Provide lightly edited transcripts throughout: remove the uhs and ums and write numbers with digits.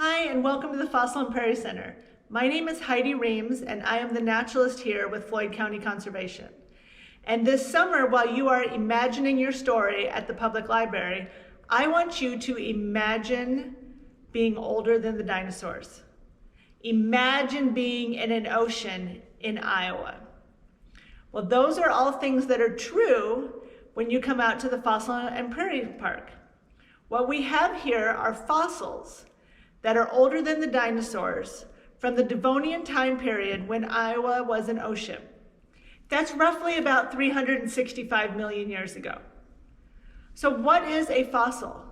Hi, and welcome to the Fossil and Prairie Center. My name is Heidi Reams, and I am the naturalist here with Floyd County Conservation. And this summer, while you are imagining your story at the public library, I want you to imagine being older than the dinosaurs. Imagine being in an ocean in Iowa. Well, those are all things that are true when you come out to the Fossil and Prairie Park. What we have here are fossils that are older than the dinosaurs from the Devonian time period when Iowa was an ocean. That's roughly about 365 million years ago. So what is a fossil?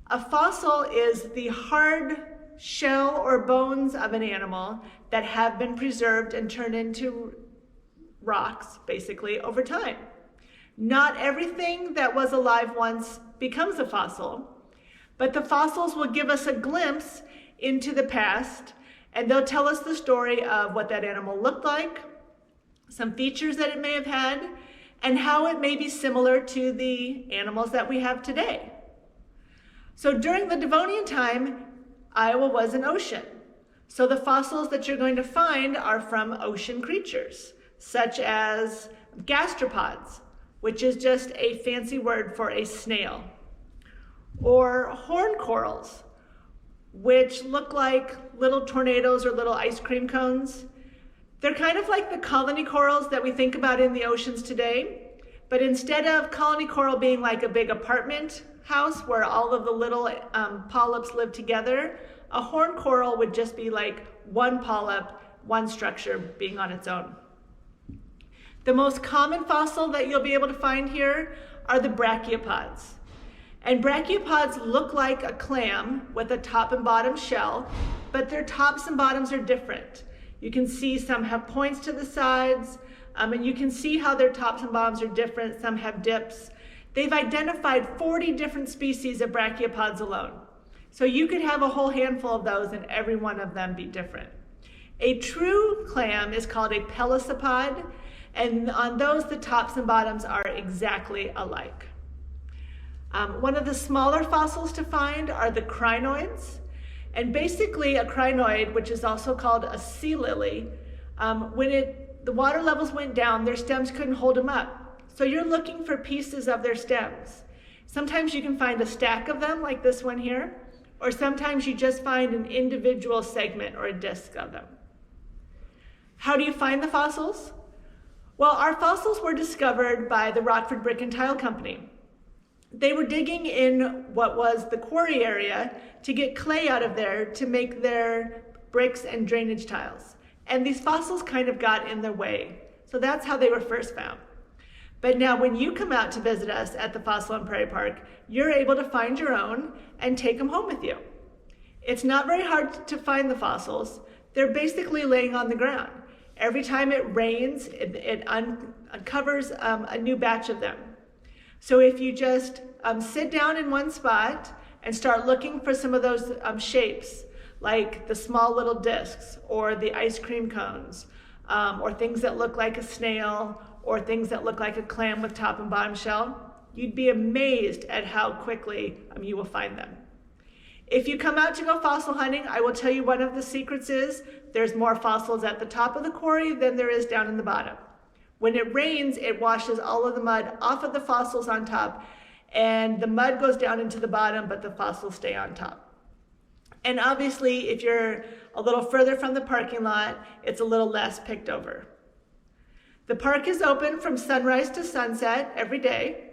A fossil is the hard shell or bones of an animal that have been preserved and turned into rocks, basically, over time. Not everything that was alive once becomes a fossil, but the fossils will give us a glimpse into the past, and they'll tell us the story of what that animal looked like, some features that it may have had, and how it may be similar to the animals that we have today. So during the Devonian time, Iowa was an ocean. So the fossils that you're going to find are from ocean creatures, such as gastropods, which is just a fancy word for a snail, or horn corals, which look like little tornadoes or little ice cream cones. They're kind of like the colony corals that we think about in the oceans today, but instead of colony coral being like a big apartment house where all of the little polyps live together, a horn coral would just be like one polyp, one structure being on its own. The most common fossil that you'll be able to find here are the brachiopods. And brachiopods look like a clam with a top and bottom shell, but their tops and bottoms are different. You can see some have points to the sides, and you can see how their tops and bottoms are different. Some have dips. They've identified 40 different species of brachiopods alone. So you could have a whole handful of those and every one of them be different. A true clam is called a pelecypod, and on those the tops and bottoms are exactly alike. One of the smaller fossils to find are the crinoids. And basically a crinoid, which is also called a sea lily, when the water levels went down, their stems couldn't hold them up. So you're looking for pieces of their stems. Sometimes you can find a stack of them like this one here, or sometimes you just find an individual segment or a disc of them. How do you find the fossils? Well, our fossils were discovered by the Rockford Brick and Tile Company. They were digging in what was the quarry area to get clay out of there to make their bricks and drainage tiles. And these fossils kind of got in their way. So that's how they were first found. But now when you come out to visit us at the Fossil and Prairie Park, you're able to find your own and take them home with you. It's not very hard to find the fossils. They're basically laying on the ground. Every time it rains, it uncovers a new batch of them. So if you just sit down in one spot and start looking for some of those shapes, like the small little discs or the ice cream cones, or things that look like a snail, or things that look like a clam with top and bottom shell, you'd be amazed at how quickly you will find them. If you come out to go fossil hunting, I will tell you one of the secrets is there's more fossils at the top of the quarry than there is down in the bottom. When it rains, it washes all of the mud off of the fossils on top, and the mud goes down into the bottom, but the fossils stay on top. And obviously, if you're a little further from the parking lot, it's a little less picked over. The park is open from sunrise to sunset every day,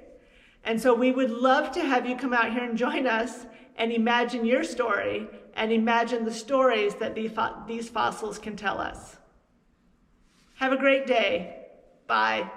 and so we would love to have you come out here and join us and imagine your story and imagine the stories that these fossils can tell us. Have a great day. Bye.